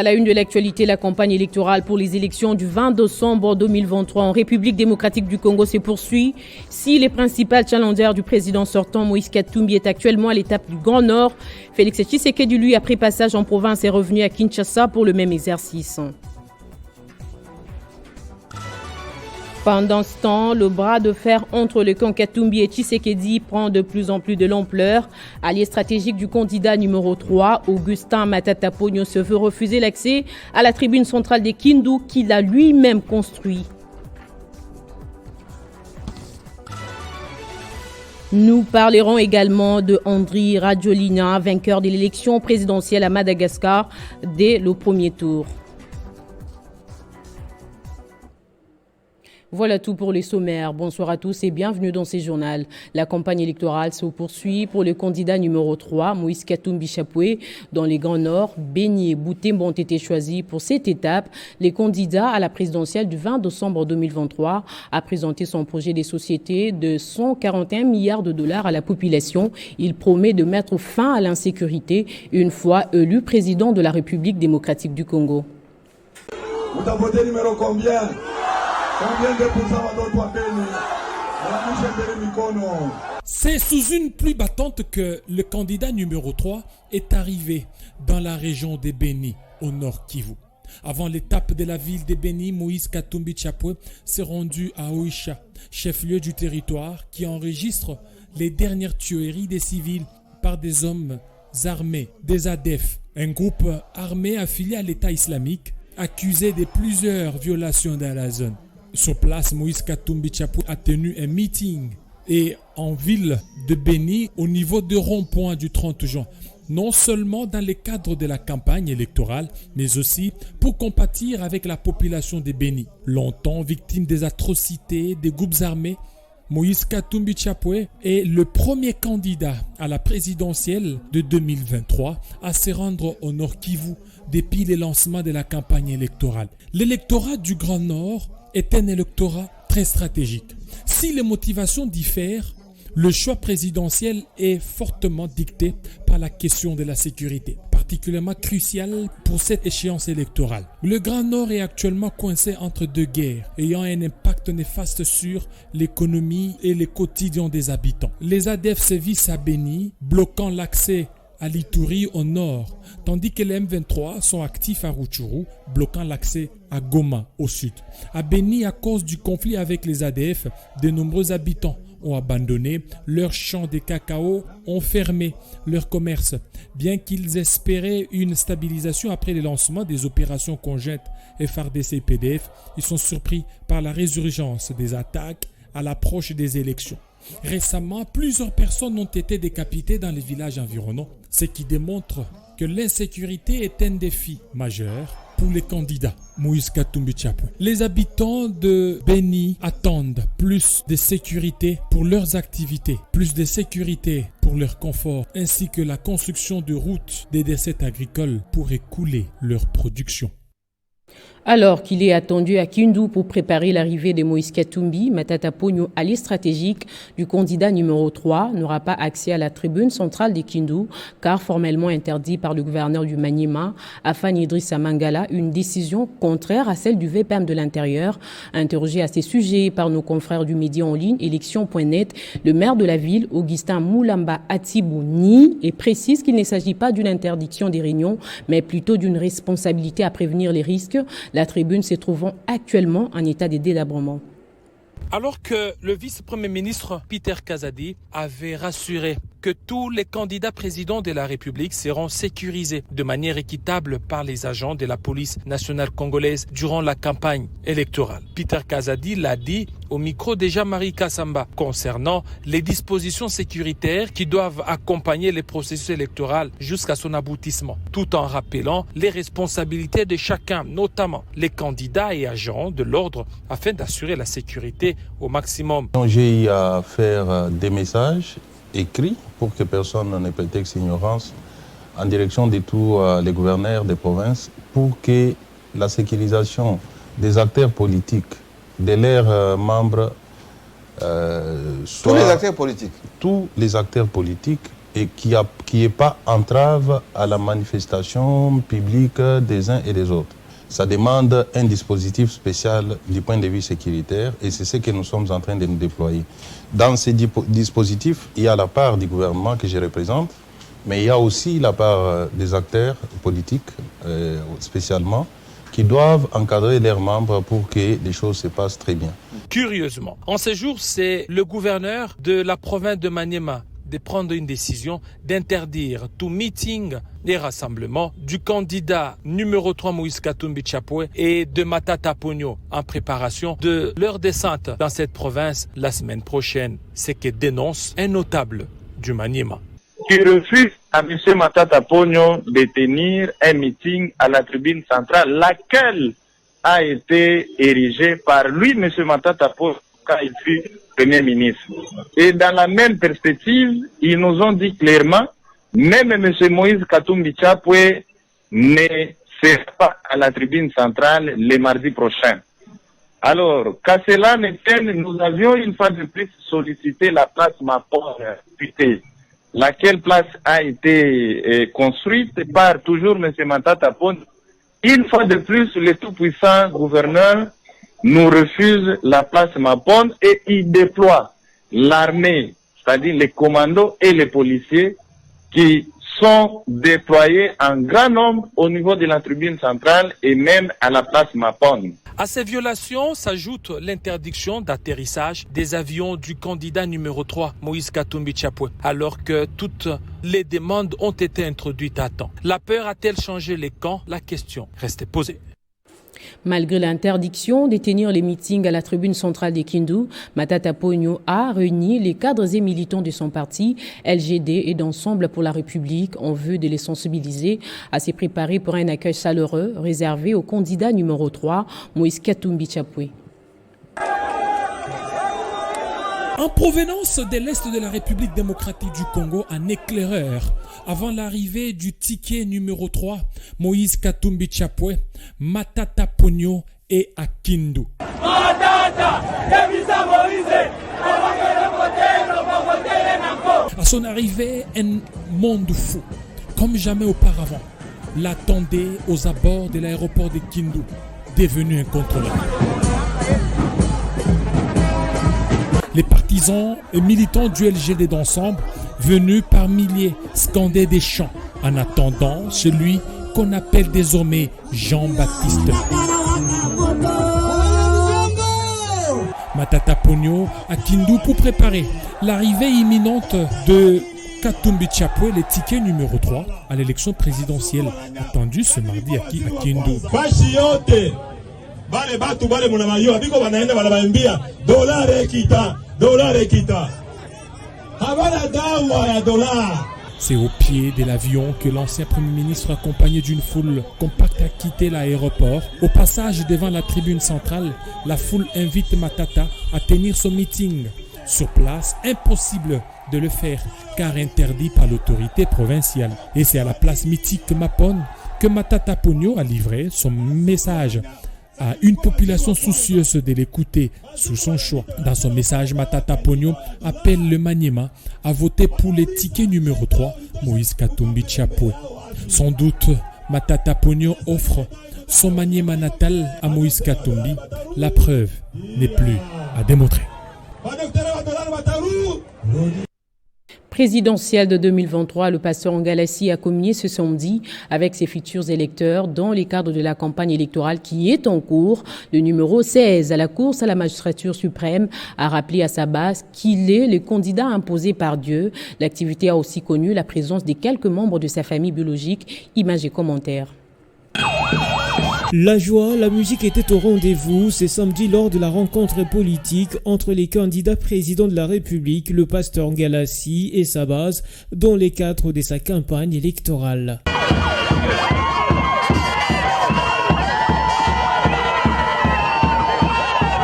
À la une de l'actualité, la campagne électorale pour les élections du 20 décembre 2023 en République démocratique du Congo se poursuit. Si les principales challengers du président sortant Moïse Katumbi est actuellement à l'étape du Grand Nord, Félix Tshisekedi, lui, après passage en province, est revenu à Kinshasa pour le même exercice. Pendant ce temps, le bras de fer entre le camp Katumbi et Tshisekedi prend de plus en plus de l'ampleur. Allié stratégique du candidat numéro 3, Augustin Matata Ponyo se veut refuser l'accès à la tribune centrale des Kindu qu'il a lui-même construit. Nous parlerons également de Andry Rajoelina, vainqueur de l'élection présidentielle à Madagascar dès le premier tour. Voilà tout pour les sommaires. Bonsoir à tous et bienvenue dans ces journaux. La campagne électorale se poursuit pour le candidat numéro 3, Moïse Katumbi Chapoué. Dans les Grands Nord, Beni et Boutembo ont été choisis pour cette étape. Les candidats à la présidentielle du 20 décembre 2023 a présenté son projet des sociétés de 141 milliards de dollars à la population. Il promet de mettre fin à l'insécurité une fois élu président de la République démocratique du Congo. Vous avez voté numéro combien? C'est sous une pluie battante que le candidat numéro 3 est arrivé dans la région des Beni, au nord Kivu. Avant l'étape de la ville des Beni, Moïse Katumbi Chapoué s'est rendu à Oicha, chef-lieu du territoire qui enregistre les dernières tueries des civils par des hommes armés, des ADF, un groupe armé affilié à l'État islamique, accusé de plusieurs violations dans la zone. Sur place, Moïse Katumbi Chapoué a tenu un meeting et en ville de Beni au niveau de rond-point du 30 juin. Non seulement dans le cadre de la campagne électorale, mais aussi pour compatir avec la population de Beni. Longtemps victime des atrocités des groupes armés, Moïse Katumbi Chapoué est le premier candidat à la présidentielle de 2023 à se rendre au Nord Kivu depuis le lancement de la campagne électorale. L'électorat du Grand Nord est un électorat très stratégique. Si les motivations diffèrent, le choix présidentiel est fortement dicté par la question de la sécurité, particulièrement cruciale pour cette échéance électorale. Le Grand Nord est actuellement coincé entre deux guerres, ayant un impact néfaste sur l'économie et le quotidien des habitants. Les ADF sévissent à Beni, bloquant l'accès à l'Ituri au nord, tandis que les M23 sont actifs à Rutshuru, bloquant l'accès à Goma au sud. À Beni, à cause du conflit avec les ADF, de nombreux habitants ont abandonné leurs champs de cacao, ont fermé leur commerce. Bien qu'ils espéraient une stabilisation après le lancement des opérations conjointes FARDC-PDF, ils sont surpris par la résurgence des attaques à l'approche des élections. Récemment, plusieurs personnes ont été décapitées dans les villages environnants, ce qui démontre que l'insécurité est un défi majeur pour les candidats Moïse Katumbi Chapoué. Les habitants de Beni attendent plus de sécurité pour leurs activités, plus de sécurité pour leur confort, ainsi que la construction de routes des dessertes agricoles pour écouler leur production. Alors qu'il est attendu à Kindu pour préparer l'arrivée de Moïse Katumbi, Matata Ponyo, allié stratégique du candidat numéro 3, n'aura pas accès à la tribune centrale de Kindu, car formellement interdit par le gouverneur du Maniema, Afan Idrissa Mangala, une décision contraire à celle du VPM de l'Intérieur. Interrogé à ces sujets par nos confrères du média en ligne, élection.net, le maire de la ville, Augustin Moulamba Atibou, nie et précise qu'il ne s'agit pas d'une interdiction des réunions, mais plutôt d'une responsabilité à prévenir les risques. La tribune se trouvant actuellement en état de délabrement. Alors que le vice-premier ministre Peter Kazadi avait rassuré que tous les candidats présidents de la République seront sécurisés de manière équitable par les agents de la police nationale congolaise durant la campagne électorale. Peter Kazadi l'a dit au micro de Jean-Marie Kassamba concernant les dispositions sécuritaires qui doivent accompagner les processus électoraux jusqu'à son aboutissement, tout en rappelant les responsabilités de chacun, notamment les candidats et agents de l'ordre, afin d'assurer la sécurité au maximum. J'ai eu à faire des messages écrits pour que personne n'ait prétexte ignorance en direction de tous les gouverneurs des provinces pour que la sécurisation des acteurs politiques, de leurs membres, Tous les acteurs politiques. Tous les acteurs politiques et qu'il n'y ait pas entrave à la manifestation publique des uns et des autres. Ça demande un dispositif spécial du point de vue sécuritaire et c'est ce que nous sommes en train de nous déployer. Dans ces dispositifs, il y a la part du gouvernement que je représente, mais il y a aussi la part des acteurs politiques, spécialement, qui doivent encadrer leurs membres pour que les choses se passent très bien. Curieusement, en ce jour, c'est le gouverneur de la province de Maniema de prendre une décision d'interdire tout meeting et rassemblement du candidat numéro 3 Moïse Katumbi Chapwe et de Matata Ponyo en préparation de leur descente dans cette province la semaine prochaine, ce que dénonce un notable du Maniema. Qui refuse à M. Matata Ponyo de tenir un meeting à la tribune centrale, laquelle a été érigée par lui, M. Matata Ponyo, quand il fut Premier ministre. Et dans la même perspective, ils nous ont dit clairement, même M. Moïse Katumbi Chapwe ne sera pas à la tribune centrale le mardi prochain. Alors, qu'à cela ne tienne, nous avions une fois de plus sollicité la place Mapon, laquelle place a été construite par toujours M. Matata Ponyo. Une fois de plus, le tout-puissant gouverneur nous refuse la place Mapon et il déploie l'armée, c'est-à-dire les commandos et les policiers qui sont déployés en grand nombre au niveau de la tribune centrale et même à la place Mapon. À ces violations s'ajoute l'interdiction d'atterrissage des avions du candidat numéro 3, Moïse Katumbi Chapwe, alors que toutes les demandes ont été introduites à temps. La peur a-t-elle changé les camps? La question reste posée. Malgré l'interdiction de tenir les meetings à la tribune centrale de Kindu, Matata Ponyo a réuni les cadres et militants de son parti, LGD et d'Ensemble pour la République, en vue de les sensibiliser à se préparer pour un accueil chaleureux réservé au candidat numéro 3, Moïse Katumbi Chapwe. En provenance de l'Est de la République démocratique du Congo, un éclaireur, avant l'arrivée du ticket numéro 3, Moïse Katumbi Chapwe, Matata Ponyo est à Kindu. À son arrivée, un monde fou, comme jamais auparavant, l'attendait aux abords de l'aéroport de Kindu, devenu incontrôlable. Les partisans et militants du LGD d'Ensemble, venus par milliers, scandaient des chants en attendant celui qu'on appelle désormais Jean-Baptiste. Matata Ponyo à Kindu pour préparer l'arrivée imminente de Katumbi Chapwe, le ticket numéro 3 à l'élection présidentielle attendue ce mardi à Kindu. C'est au pied de l'avion que l'ancien Premier ministre, accompagné d'une foule compacte, a quitté l'aéroport. Au passage devant la tribune centrale, la foule invite Matata à tenir son meeting. Sur place, impossible de le faire car interdit par l'autorité provinciale. Et c'est à la place mythique Mapon que Matata Ponyo a livré son message à une population soucieuse de l'écouter sous son choix. Dans son message, Matata Ponyo appelle le Maniema à voter pour le ticket numéro 3, Moïse Katumbi Chapwe. Sans doute, Matata Ponyo offre son Maniema natal à Moïse Katumbi. La preuve n'est plus à démontrer. Présidentielle de 2023, le pasteur Ngalassi a communié ce samedi avec ses futurs électeurs dans le cadre de la campagne électorale qui est en cours. Le numéro 16 à la course à la magistrature suprême a rappelé à sa base qu'il est le candidat imposé par Dieu. L'activité a aussi connu la présence de quelques membres de sa famille biologique. Images et commentaires. La joie, la musique était au rendez-vous ce samedi lors de la rencontre politique entre les candidats présidents de la République, le pasteur Ngalassi et sa base, dans les cadres de sa campagne électorale.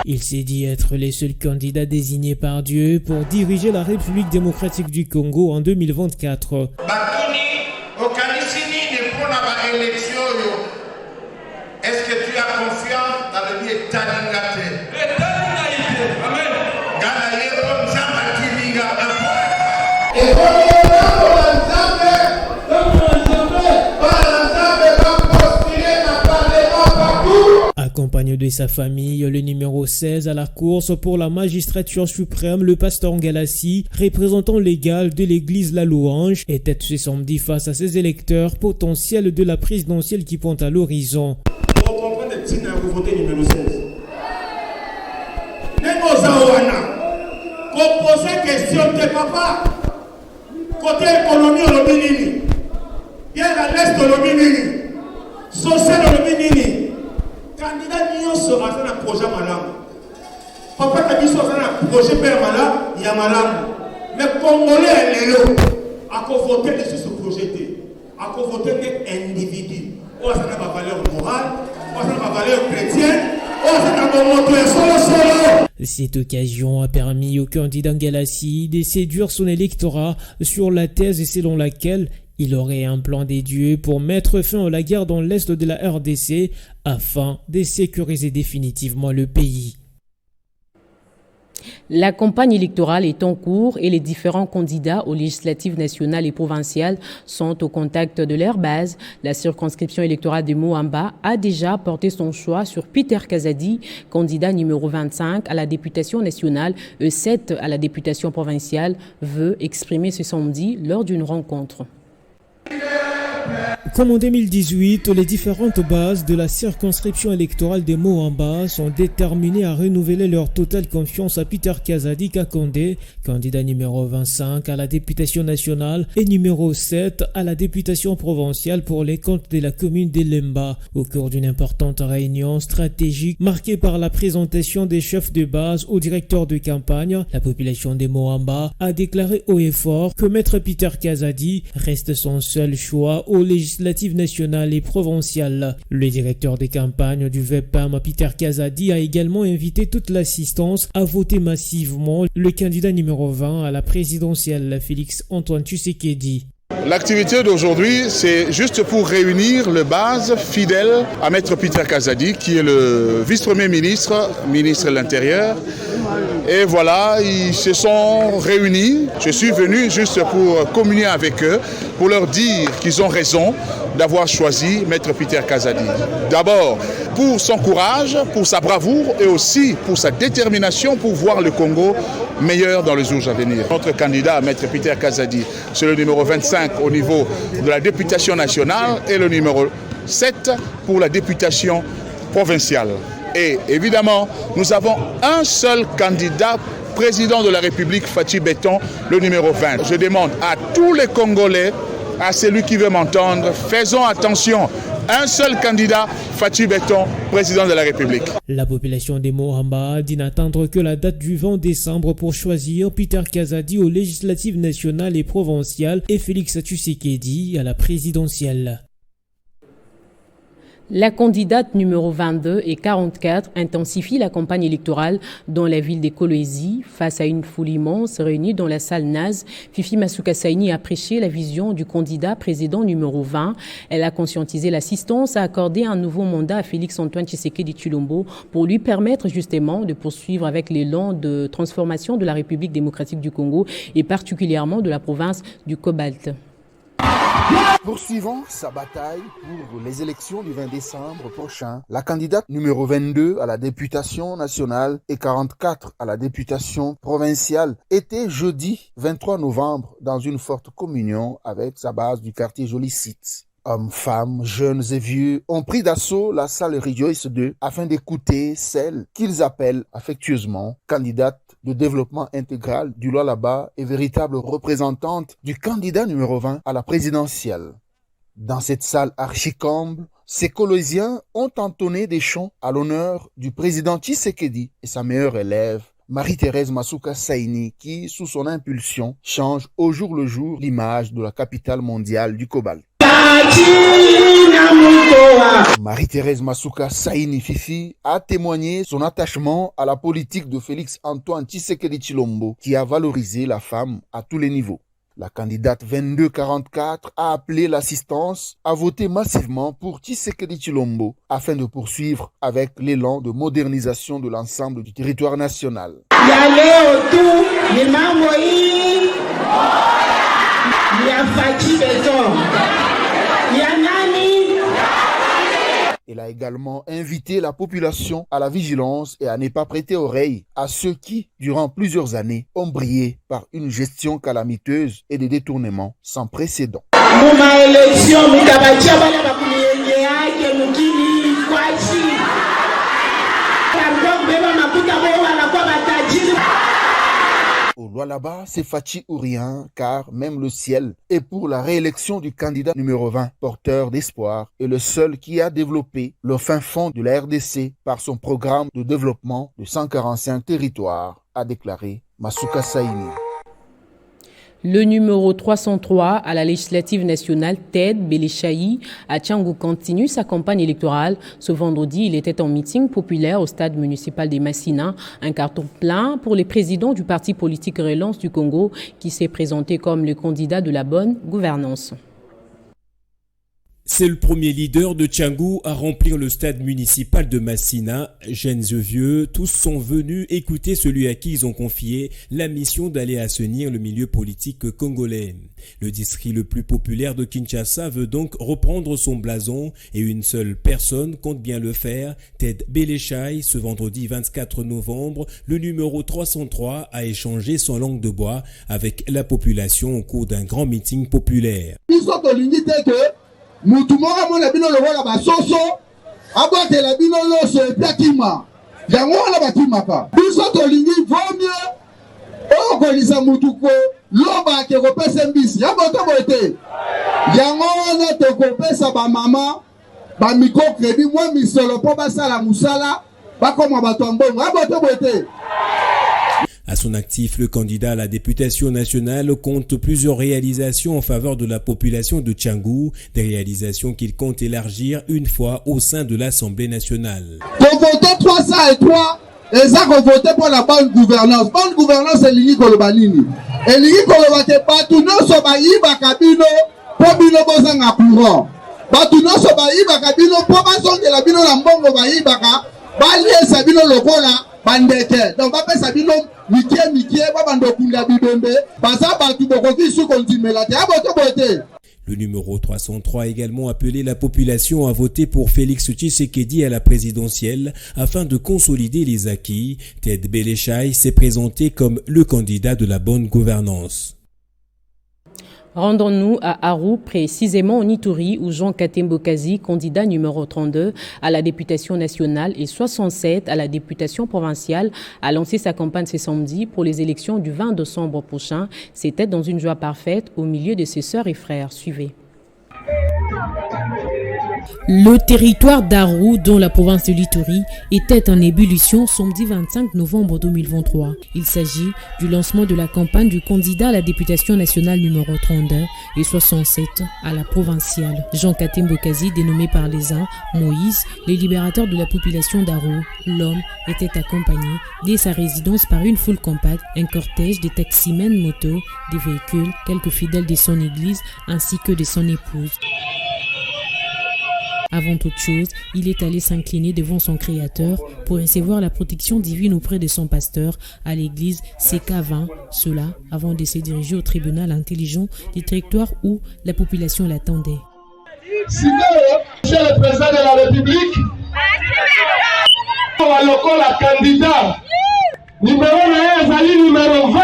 Il s'est dit être les seuls candidats désignés par Dieu pour diriger la République démocratique du Congo en 2024. Est-ce que tu as confiance dans le lieu Taningate? Amen. Accompagné de sa famille, le numéro 16 à la course pour la magistrature suprême, le pasteur Ngalassi, représentant légal de l'église La Louange, était ce samedi face à ses électeurs potentiels de la présidentielle qui pointe à l'horizon. Vous comprenez le petit vous votez numéro 16. Nemo Zawana, qu'on pose question de papa, côté économie au Lobinini, bien à l'est au Lobinini, social au Lobinini. Candidat nyonso aza na projet malamu. Papa kabiso aza na projet père malamu, il y a malamu. Mais Congolais lelo ako voter dessus ce projet ako voter des individus. On a na valeur morale, on a na valeur chrétienne, on a na moto solo. Cette occasion a permis au candidat Ngalassi de séduire son électorat sur la thèse selon laquelle il aurait un plan des dieux pour mettre fin à la guerre dans l'est de la RDC afin de sécuriser définitivement le pays. La campagne électorale est en cours et les différents candidats aux législatives nationales et provinciales sont au contact de leur base. La circonscription électorale de Moamba a déjà porté son choix sur Peter Kazadi, candidat numéro 25 à la députation nationale et 7 à la députation provinciale, veut exprimer ce samedi lors d'une rencontre. Comme en 2018, les différentes bases de la circonscription électorale de Moamba sont déterminées à renouveler leur totale confiance à Peter Kazadi Kakonde, candidat numéro 25 à la députation nationale et numéro 7 à la députation provinciale pour les comptes de la commune d'Elemba. Au cours d'une importante réunion stratégique marquée par la présentation des chefs de base au directeur de campagne, la population de Moamba a déclaré haut et fort que Maître Peter Kazadi reste son seul choix aux législatives nationales et provinciales. Le directeur de campagne du VEPAM, Peter Kazadi, a également invité toute l'assistance à voter massivement le candidat numéro 20 à la présidentielle, Félix Antoine Tshisekedi. L'activité d'aujourd'hui, c'est juste pour réunir le base fidèle à Maître Peter Kazadi, qui est le vice-premier ministre, ministre de l'Intérieur. Et voilà, ils se sont réunis. Je suis venu juste pour communier avec eux, pour leur dire qu'ils ont raison d'avoir choisi Maître Peter Kazadi. D'abord, pour son courage, pour sa bravoure et aussi pour sa détermination pour voir le Congo meilleur dans les jours à venir. Notre candidat, Maître Peter Kazadi, c'est le numéro 25 au niveau de la députation nationale et le numéro 7 pour la députation provinciale. Et évidemment, nous avons un seul candidat, président de la République, Fatou Béton, le numéro 20. Je demande à tous les Congolais, à celui qui veut m'entendre, faisons attention. Un seul candidat, Fatou Béton, président de la République. La population des Moamba dit n'attendre que la date du 20 décembre pour choisir Peter Kazadi aux législatives nationales et provinciales et Félix Tshisekedi à la présidentielle. La candidate numéro 22 et 44 intensifie la campagne électorale dans la ville de Kolwezi. Face à une foule immense réunie dans la salle Naz, Fifi Masuka Saini a prêché la vision du candidat président numéro 20. Elle a conscientisé l'assistance à accorder un nouveau mandat à Félix Antoine Tshisekedi Tshilombo pour lui permettre justement de poursuivre avec l'élan de transformation de la République démocratique du Congo et particulièrement de la province du Cobalt. Poursuivant sa bataille pour les élections du 20 décembre prochain, la candidate numéro 22 à la députation nationale et 44 à la députation provinciale était jeudi 23 novembre dans une forte communion avec sa base du quartier Jolicite. Hommes, femmes, jeunes et vieux ont pris d'assaut la salle Rejoice 2 afin d'écouter celle qu'ils appellent affectueusement candidate de développement intégral du Lualaba et véritable représentante du candidat numéro 20 à la présidentielle. Dans cette salle archicomble, ces Colossiens ont entonné des chants à l'honneur du président Tshisekedi et sa meilleure élève, Marie-Thérèse Masuka Saini, qui, sous son impulsion, change au jour le jour l'image de la capitale mondiale du cobalt. Marie-Thérèse Masuka Saini Fifi a témoigné son attachement à la politique de Félix Antoine Tshisekedi Tshilombo qui a valorisé la femme à tous les niveaux. La candidate 2244 a appelé l'assistance à voter massivement pour Tshisekedi Tshilombo afin de poursuivre avec l'élan de modernisation de l'ensemble du territoire national. Il a également invité la population à la vigilance et à ne pas prêter oreille à ceux qui, durant plusieurs années, ont brillé par une gestion calamiteuse et des détournements sans précédent. Au Lualaba, c'est Fachi ou rien, car même le ciel est pour la réélection du candidat numéro 20, porteur d'espoir, et le seul qui a développé le fin fond de la RDC par son programme de développement de 145 territoires, a déclaré Masuka Saïmi. Le numéro 303 à la législative nationale, Ted Beleshaï, à Tchangou, continue sa campagne électorale. Ce vendredi, il était en meeting populaire au stade municipal des Massina. Un carton plein pour le président du parti politique Relance du Congo qui s'est présenté comme le candidat de la bonne gouvernance. C'est le premier leader de Tchangou à remplir le stade municipal de Massina. Jeunes et vieux, tous sont venus écouter celui à qui ils ont confié la mission d'aller assainir le milieu politique congolais. Le district le plus populaire de Kinshasa veut donc reprendre son blason et une seule personne compte bien le faire, Ted Beleshaï. Ce vendredi 24 novembre, le numéro 303 a échangé son langue de bois avec la population au cours d'un grand meeting populaire. Mutumora mona bino lobola basoso abote la bino loso epiakima yango wana bakimaka biso tolingi vomie okolisa mutuko loba ke kopesa mbisi yaboto bote yango wana tokopesa bamama bamicrocrédit mwa misolo po basala musala bakoma bato ambongo yaboto bote. À son actif, le candidat à la députation nationale compte plusieurs réalisations en faveur de la population de Tchangou, des réalisations qu'il compte élargir une fois au sein de l'Assemblée nationale. Pour voter 303, les gens vont voter pour la bonne gouvernance. Bonne gouvernance, c'est l'Ingi Kolobanini. Et l'Ingi Kolobate, Batuno Sobayi Bakabino, Pobino Bozanga courant. Batuno Sobayi Bakabino, Pobason de la Bino Lambongo Bayi Baka, Balie Sabino Lokola, Bandeke. Donc, Bapé Sabino. Le numéro 303 a également appelé la population à voter pour Félix Tshisekedi à la présidentielle afin de consolider les acquis. Ted Beleshaï s'est présenté comme le candidat de la bonne gouvernance. Rendons-nous à Aru, précisément en Ituri, où Jean Katembo Kazi, candidat numéro 32 à la députation nationale et 67 à la députation provinciale, a lancé sa campagne ce samedi pour les élections du 20 décembre prochain. C'était dans une joie parfaite au milieu de ses sœurs et frères. Suivez. Le territoire d'Aru, dont la province de l'Ituri, était en ébullition samedi 25 novembre 2023. Il s'agit du lancement de la campagne du candidat à la députation nationale numéro 32 et 67 à la provinciale. Jean Katembo Kazi, dénommé par les uns Moïse, le libérateur de la population d'Aru. L'homme était accompagné dès sa résidence par une foule compacte, un cortège de taximens motos, des véhicules, quelques fidèles de son église ainsi que de son épouse. Avant toute chose, il est allé s'incliner devant son Créateur pour recevoir la protection divine auprès de son pasteur à l'église CK20, cela avant de se diriger au tribunal intelligent du territoire où la population l'attendait. Sinon, monsieur le président de la République, on va le candidat numéro 1, numéro 20.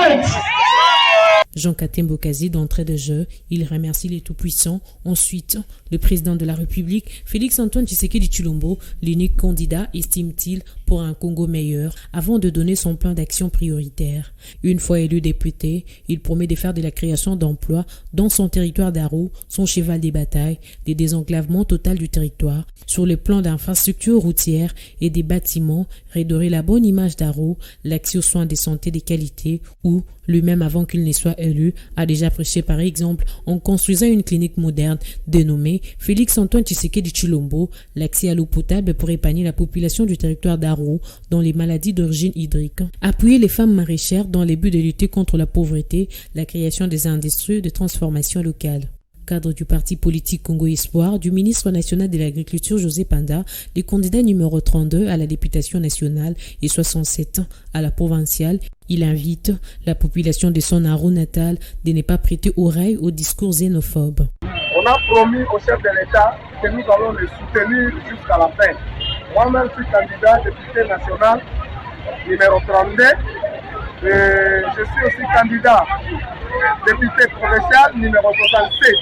Jean Katembo Kazi, d'entrée de jeu, il remercie les Tout-Puissants. Ensuite, le président de la République, Félix-Antoine Tshisekedi Tshilombo, l'unique candidat, estime-t-il, pour un Congo meilleur, avant de donner son plan d'action prioritaire. Une fois élu député, il promet de faire de la création d'emplois dans son territoire d'Aru, son cheval des batailles, des désenclavements total du territoire, sur le plan d'infrastructures routières et des bâtiments, redorer la bonne image d'Aru, l'accès aux soins de santé de qualité, ou lui-même avant qu'il ne soit élu, a déjà prêché par exemple en construisant une clinique moderne dénommée Félix-Antoine Tshisekedi Tshilombo, l'accès à l'eau potable pour épargner la population du territoire d'Aru dans les maladies d'origine hydrique. Appuyer les femmes maraîchères dans le but de lutter contre la pauvreté, la création des industries de transformation locale. Cadre du parti politique Congo Espoir, du ministre national de l'Agriculture José Panda, les candidats numéro 32 à la députation nationale et 67 à la provinciale, il invite la population de son Aru natal de ne pas prêter oreille aux discours xénophobes. On On a promis au chef de l'État que nous allons le soutenir jusqu'à la fin. Moi-même, je suis candidat député national numéro 32. Et je suis aussi candidat député provincial numéro 67.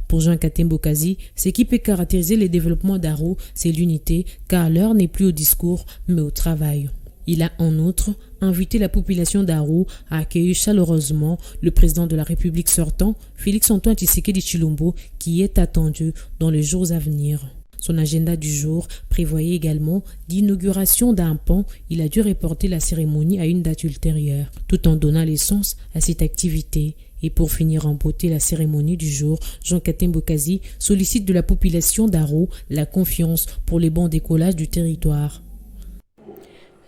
Pour Jean Katembo Kazi, ce qui peut caractériser le développement d'Aro, c'est l'unité, car l'heure n'est plus au discours, mais au travail. Il a en outre invité la population d'Aro à accueillir chaleureusement le président de la République sortant, Félix-Antoine Tshisekedi Tshilombo, qui est attendu dans les jours à venir. Son agenda du jour prévoyait également l'inauguration d'un pont. Il a dû reporter la cérémonie à une date ultérieure, tout en donnant l'essence à cette activité. Et pour finir en beauté la cérémonie du jour, Jean Katembo Kazi sollicite de la population d'Aro la confiance pour les bons décollages du territoire.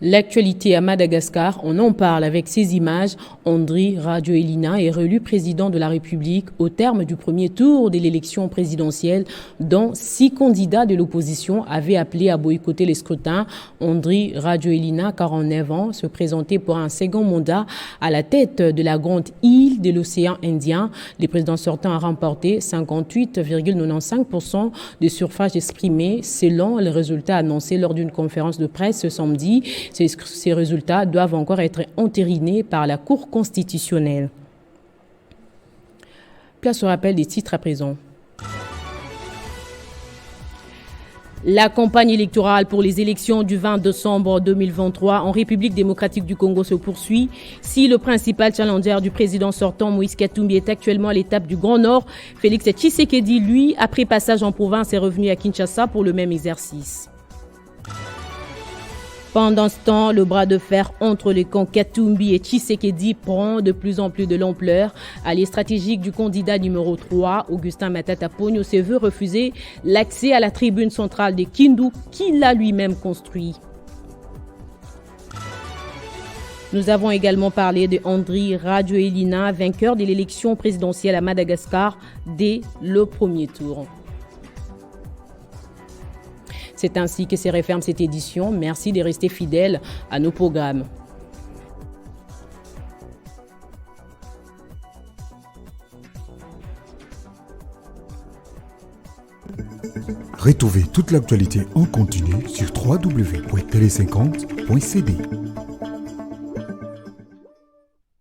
L'actualité à Madagascar, on en parle avec ces images. Andry Rajoelina est réélu président de la République au terme du premier tour de l'élection présidentielle, dont 6 candidats de l'opposition avaient appelé à boycotter les scrutins. Andry Rajoelina, 49 ans, se présentait pour un second mandat à la tête de la grande île de l'océan Indien. Le président sortant a remporté 58,95% des suffrages exprimés, selon les résultats annoncés lors d'une conférence de presse ce samedi. Ces résultats doivent encore être entérinés par la Cour constitutionnelle. Place au rappel des titres à présent. La campagne électorale pour les élections du 20 décembre 2023 en République démocratique du Congo se poursuit. Si le principal challenger du président sortant, Moïse Katumbi, est actuellement à l'étape du Grand Nord, Félix Tshisekedi, lui, après passage en province, est revenu à Kinshasa pour le même exercice. Pendant ce temps, le bras de fer entre les camps Katumbi et Tshisekedi prend de plus en plus de l'ampleur. Allié stratégique du candidat numéro 3, Augustin Matata Ponyo, se veut refuser l'accès à la tribune centrale de Kindu qu'il a lui-même construit. Nous avons également parlé de Andry Rajoelina, vainqueur de l'élection présidentielle à Madagascar dès le premier tour. C'est ainsi que se referme cette édition. Merci de rester fidèles à nos programmes. Retrouvez toute l'actualité en continu sur www.tele50.cd.